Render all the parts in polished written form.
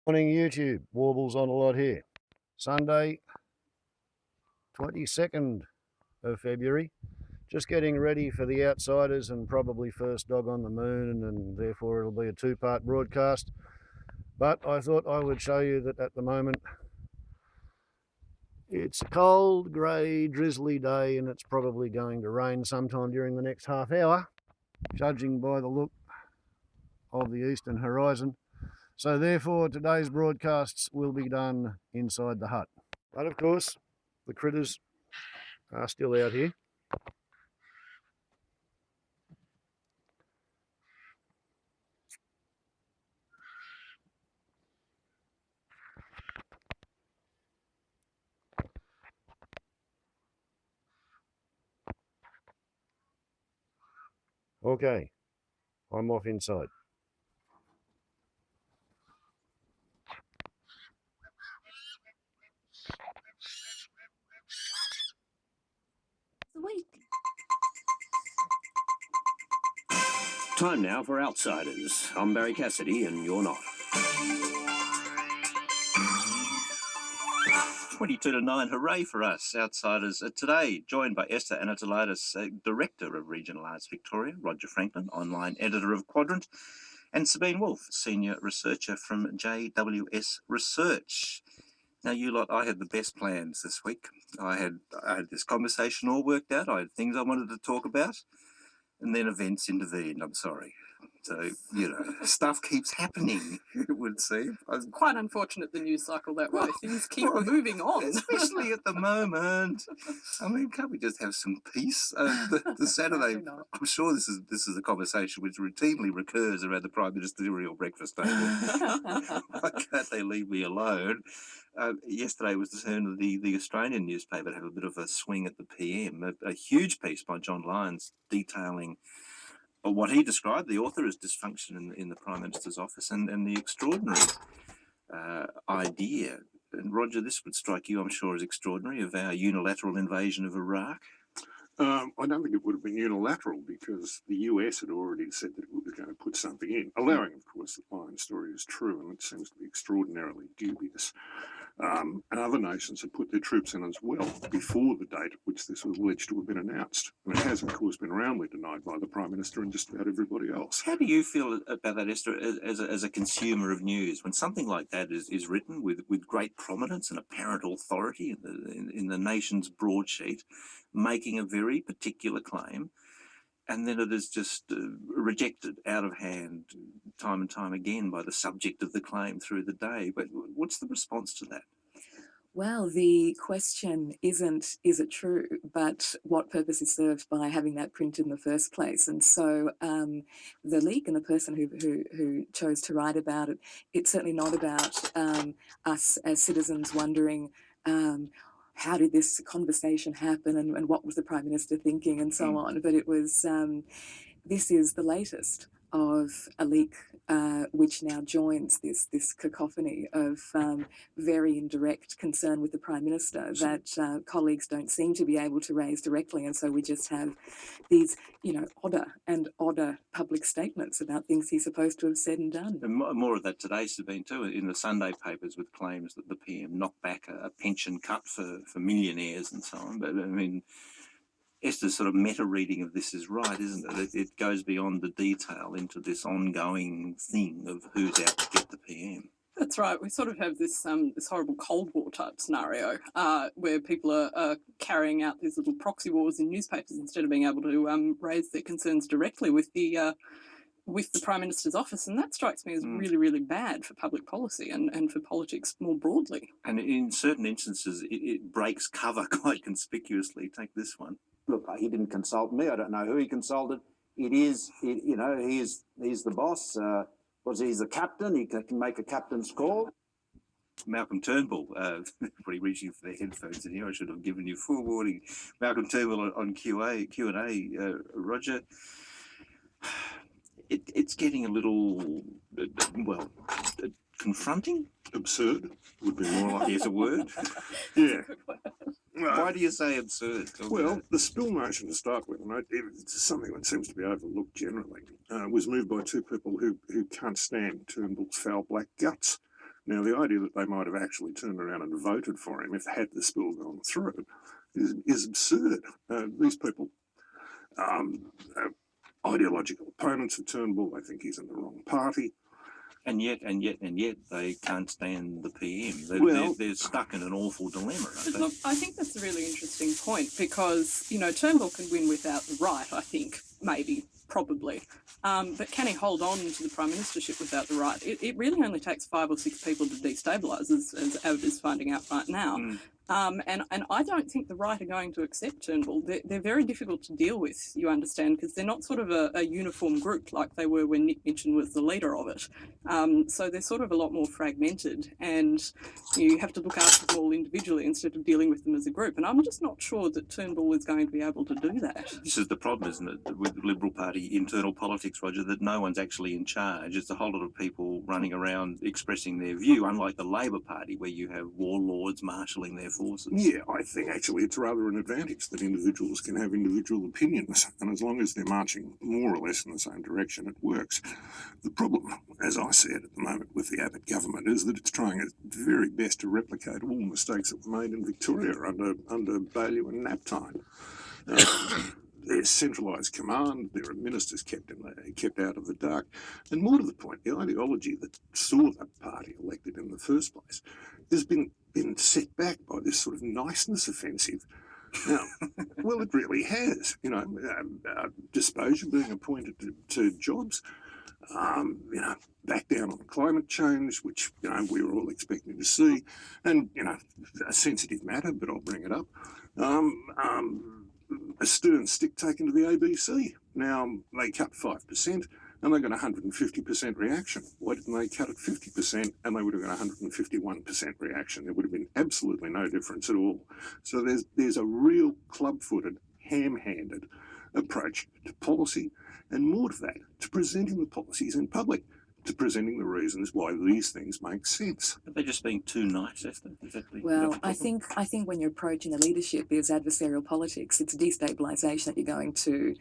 Morning YouTube, Warbles on a lot here. Sunday, 22nd of February. Just getting ready for the Outsiders and probably first Dog on the Moon, and therefore it'll be a two-part broadcast. But I thought I would show you that at the moment it's a cold, grey, drizzly day, and it's probably going to rain sometime during the next half hour, judging by the look of the eastern horizon. So therefore, today's broadcasts will be done inside the hut. But of course, the critters are still out here. Okay, I'm off inside. Time now for Outsiders. I'm Barry Cassidy, and you're not. 22-9, hooray for us, Outsiders. Today, joined by Esther Anatoliadis, Director of Regional Arts Victoria, Roger Franklin, online editor of Quadrant, and Sabine Wolfe, Senior Researcher from JWS Research. Now, you lot, I had the best plans this week. I had this conversation all worked out. I had things I wanted to talk about, and then events intervened, I'm sorry. So, stuff keeps happening, it would seem. It's quite unfortunate, the news cycle that way. Things keep moving on. Especially at the moment. I mean, can't we just have some peace? The Saturday, I'm sure this is a conversation which routinely recurs around the Prime Ministerial breakfast table. Why can't they leave me alone? Yesterday was the turn of the Australian newspaper to have a bit of a swing at the PM. A huge piece by John Lyons detailing what he described, the author, as dysfunction in the Prime Minister's office and the extraordinary idea. And Roger, this would strike you, I'm sure, as extraordinary, of our unilateral invasion of Iraq. I don't think it would have been unilateral because the US had already said that it was going to put something in, allowing, of course, that Lyon's story is true, and it seems to be extraordinarily dubious. And other nations have put their troops in as well before the date at which this was alleged to have been announced. And it has, of course, been roundly denied by the Prime Minister and just about everybody else. How do you feel about that, Esther, as a consumer of news, when something like that is written with great prominence and apparent authority in the nation's broadsheet, making a very particular claim, and then it is just rejected out of hand time and time again by the subject of the claim through the day? But what's the response to that? Well, the question isn't, is it true, but what purpose is served by having that print in the first place? And so the leak and the person who chose to write about it, it's certainly not about us as citizens wondering how did this conversation happen and what was the Prime Minister thinking and so on. But it was, this is the latest of a leak which now joins this cacophony of very indirect concern with the Prime Minister that colleagues don't seem to be able to raise directly. And so we just have these, odder and odder public statements about things he's supposed to have said and done. And more of that today, Sabine, too, in the Sunday papers with claims that the PM knocked back a pension cut for millionaires and so on. But, I mean, Esther's sort of meta reading of this is right, isn't it? It goes beyond the detail into this ongoing thing of who's out to get the PM. That's right. We sort of have this this horrible Cold War type scenario where people are carrying out these little proxy wars in newspapers instead of being able to raise their concerns directly with the Prime Minister's office. And that strikes me as really, really bad for public policy and for politics more broadly. And in certain instances, it breaks cover quite conspicuously. Take this one. Look, he didn't consult me. I don't know who he consulted. He's the boss. He's the captain. He can make a captain's call. Malcolm Turnbull, everybody reaching for their headphones in here. I should have given you full warning. Malcolm Turnbull on Q&A, Roger. It's getting a little, confronting? Absurd would be more like Here's a word. Yeah. Why do you say absurd? Well, the spill motion to start with, and it's something that seems to be overlooked generally, was moved by two people who can't stand Turnbull's foul black guts. Now, the idea that they might have actually turned around and voted for him if had the spill gone through is absurd. These people ideological opponents of Turnbull. They think he's in the wrong party. And yet, they can't stand the PM. They're stuck in an awful dilemma, aren't they? Look, I think that's a really interesting point because, you know, Turnbull can win without the right, I think, maybe, probably. But can he hold on to the Prime Ministership without the right? It really only takes 5 or 6 people to destabilise, as Abbott is finding out right now. And I don't think the right are going to accept Turnbull. They're very difficult to deal with, you understand, because they're not sort of a uniform group like they were when Nick Minchin was the leader of it. So they're sort of a lot more fragmented, and you have to look after them all individually instead of dealing with them as a group. And I'm just not sure that Turnbull is going to be able to do that. This is the problem, isn't it, with the Liberal Party internal politics, Roger, that no one's actually in charge. It's a whole lot of people running around expressing their view, unlike the Labor Party, where you have warlords marshalling their forces. Yeah, I think actually it's rather an advantage that individuals can have individual opinions, and as long as they're marching more or less in the same direction, it works. The problem, as I see it at the moment with the Abbott government, is that it's trying its very best to replicate all mistakes that were made in Victoria under Baillieu and Naptime. There's centralised command, there are ministers kept out of the dark, and more to the point, the ideology that saw that party elected in the first place has been set back by this sort of niceness offensive. Now, well, it really has. You know, Desposia being appointed to jobs, you know, back down on climate change, which, you know, we were all expecting to see, and, you know, a sensitive matter, but I'll bring it up. A stern stick taken to the ABC. Now, they cut 5%, and they got 150% reaction. Why didn't they cut it 50%, and they would have got 151% reaction? There would have been absolutely no difference at all. So there's a real club-footed, ham-handed approach to policy, and more to that, to presenting the policies in public, to presenting the reasons why these things make sense. Are they just being too nice, Esther? Well, I think when you're approaching the leadership is adversarial politics. It's destabilisation that you're going to,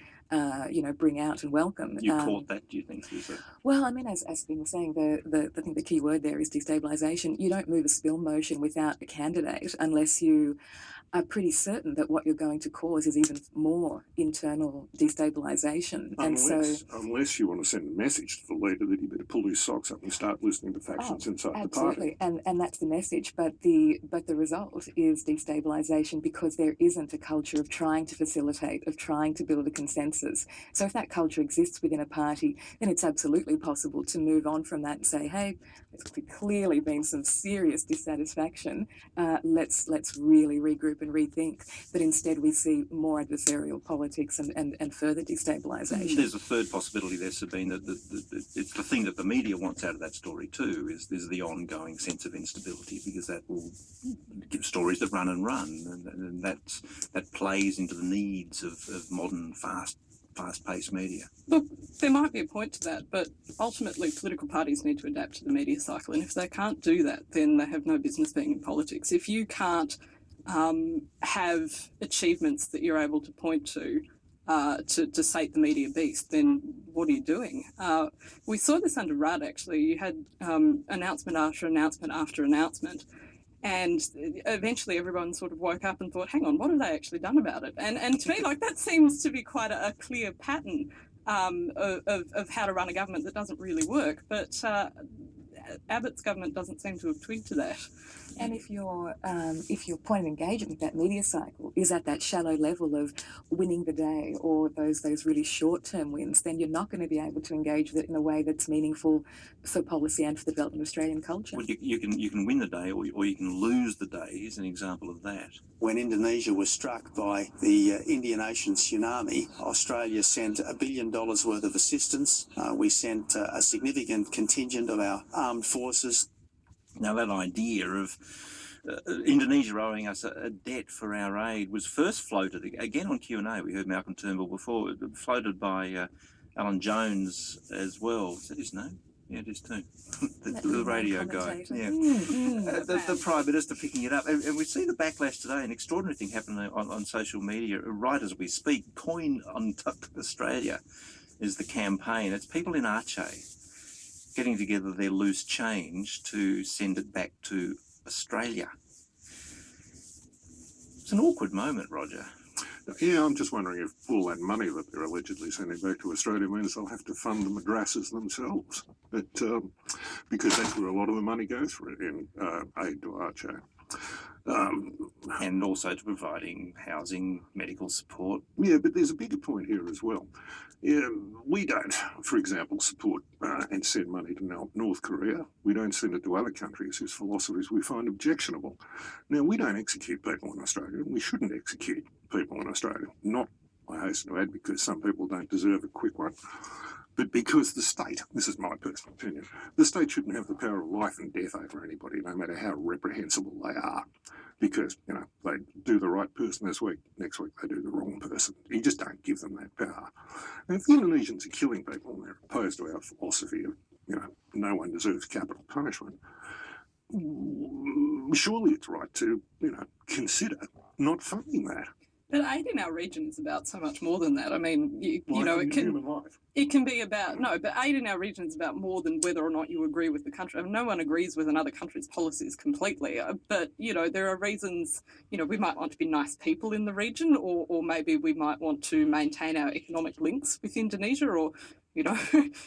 you know, bring out and welcome. You caught that, do you think, Susan? Well, I mean, as Ben was saying, I think the key word there is destabilisation. You don't move a spill motion without a candidate unless you are pretty certain that what you're going to cause is even more internal destabilisation. Unless you want to send a message to the leader that he better pull his socks up and start listening to factions inside the party. Absolutely, and that's the message. But the result is destabilisation because there isn't a culture of trying to facilitate, of trying to build a consensus. So if that culture exists within a party, then it's absolutely possible to move on from that and say, hey, there's clearly been some serious dissatisfaction. Let's really regroup and rethink. But instead we see more adversarial politics and further destabilisation. There's a third possibility there, Sabine, that it's the thing that the media wants out of that story too, is the ongoing sense of instability, because that will give stories that run and run, and that plays into the needs of modern fast-paced media. Look, there might be a point to that, but ultimately political parties need to adapt to the media cycle, and if they can't do that, then they have no business being in politics. If you can't have achievements that you're able to point to sate the media beast, then what are you doing? We saw this under Rudd, actually. You had announcement after announcement after announcement, and eventually everyone sort of woke up and thought, hang on, what have they actually done about it? And to me, like, that seems to be quite a clear pattern of how to run a government that doesn't really work. But Abbott's government doesn't seem to have twigged to that. And if your point of engagement with that media cycle is at that shallow level of winning the day or those really short-term wins, then you're not going to be able to engage with it in a way that's meaningful for policy and for the development of Australian culture. Well, you can win the day, or you can lose the day. Here's an example of that. When Indonesia was struck by the Indian Ocean tsunami, Australia sent $1 billion worth of assistance. We sent a significant contingent of our armed forces. Now, that idea of Indonesia owing us a debt for our aid was first floated, again on Q&A, we heard Malcolm Turnbull before, floated by Alan Jones as well. Is that his name? Yeah, it is too. the radio guy. Yeah. The Prime Minister picking it up. And we see the backlash today, an extraordinary thing happening on social media right as we speak. Coin on Australia is the campaign. It's people in Aceh getting together their loose change to send it back to Australia. It's an awkward moment, Roger. Yeah, I'm just wondering if all that money that they're allegedly sending back to Australia means they'll have to fund the madrasas themselves. But, because that's where a lot of the money goes for it, in aid to Archo. And also to providing housing, medical support. Yeah, but there's a bigger point here as well. Yeah, we don't, for example, support and send money to North Korea. We don't send it to other countries whose philosophies we find objectionable. Now, we don't execute people in Australia, and we shouldn't execute people in Australia. Not, I hasten to add, because some people don't deserve a quick one, but because the state, this is my personal opinion, the state shouldn't have the power of life and death over anybody, no matter how reprehensible they are. Because, you know, they do the right person this week, next week they do the wrong person. You just don't give them that power. And if the Indonesians are killing people and they're opposed to our philosophy of, you know, no one deserves capital punishment, surely it's right to, you know, consider not funding that. But aid in our region is about so much more than that. I mean, you know, Human life. it can be about, no, but aid in our region is about more than whether or not you agree with the country. I mean, no one agrees with another country's policies completely, but, you know, there are reasons, you know, we might want to be nice people in the region, or maybe we might want to maintain our economic links with Indonesia, or, you know,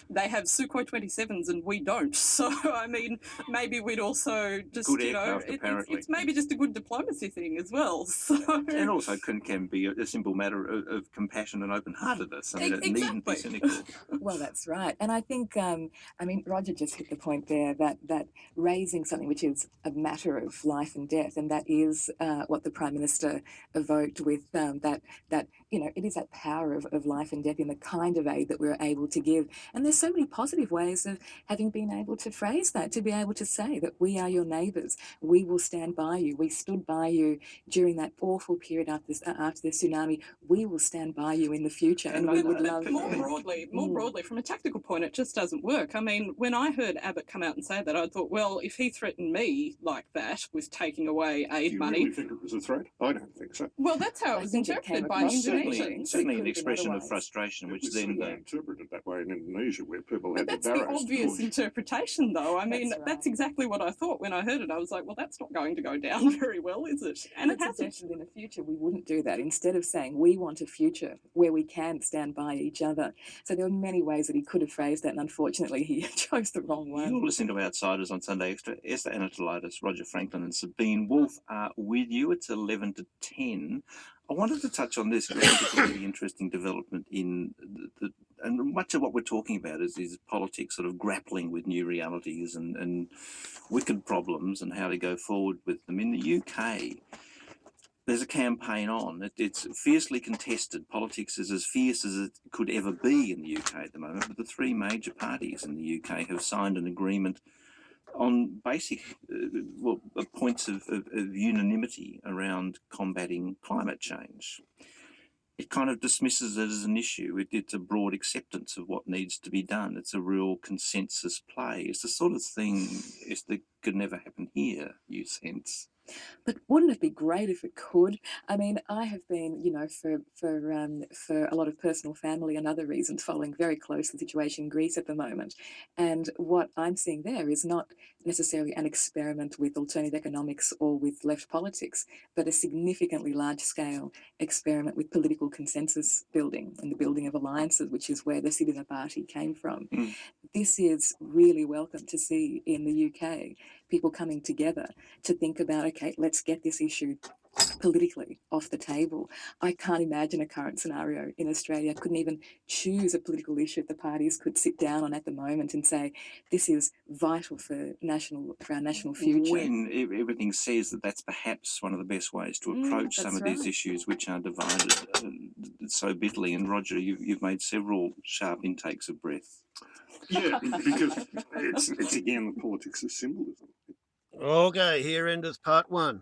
they have Sukhoi 27s and we don't. So, I mean, maybe we'd also just, Good you know, aircraft, apparently. it's maybe just a good diplomacy thing as well. So. And also can be a simple matter of compassion and open-heartedness. I mean, it needn't be cynical. Well, that's right. And I think, I mean, Roger just hit the point there that raising something which is a matter of life and death, and that is what the Prime Minister evoked with that, you know, it is that power of life and death in the kind of aid that we're able to give. And there's so many positive ways of having been able to phrase that, to be able to say that we are your neighbours, we will stand by you, we stood by you during that awful period after the tsunami, we will stand by you in the future, and we would love... More broadly, from a tactical point, it just doesn't work. I mean, when I heard Abbott come out and say that, I thought, well, if he threatened me like that with taking away aid money... Do you really think it was a threat? I don't think so. Well, that's how it was interpreted by Indonesia. Certainly an expression of frustration, which then... interpreted that way in Indonesia, where people had But the that's the barracks obvious pushed. interpretation, though. I mean, That's right. that's exactly what I thought when I heard it. I was like, well, that's not going to go down very well, is it? And it But hasn't. suggested in the future we wouldn't do that. Instead of saying we want a future where we can stand by each other. So there were many ways that he could have phrased that, and unfortunately he chose the wrong one. You're listening to Outsiders on Sunday Extra. Esther Anatolitis, Roger Franklin and Sabine Wolf are with you. It's 11 to 10. I wanted to touch on this because I think it's a really interesting development in and much of what we're talking about is politics sort of grappling with new realities and wicked problems and how to go forward with them. In the UK, there's a campaign on. It's fiercely contested. Politics is as fierce as it could ever be in the UK at the moment, but the three major parties in the UK have signed an agreement on basic points of unanimity around combating climate change. It kind of dismisses it as an issue. It's a broad acceptance of what needs to be done. It's a real consensus play. It's the sort of thing that could never happen here, you sense. But wouldn't it be great if it could? I mean, I have been, you know, for a lot of personal family and other reasons, following very close the situation in Greece at the moment. And what I'm seeing there is not necessarily an experiment with alternative economics or with left politics, but a significantly large-scale experiment with political consensus building and the building of alliances, which is where the Citizen Party came from. Mm. This is really welcome to see in the UK, people coming together to think about, okay, let's get this issue politically off the table. I can't imagine a current scenario in Australia. I couldn't even choose a political issue the parties could sit down on at the moment and say, this is vital for our national future. When everything says that that's perhaps one of the best ways to approach some of these issues which are divided so bitterly. And Roger, you've made several sharp intakes of breath. Yeah, because it's again the politics of symbolism. Okay, here endeth part one.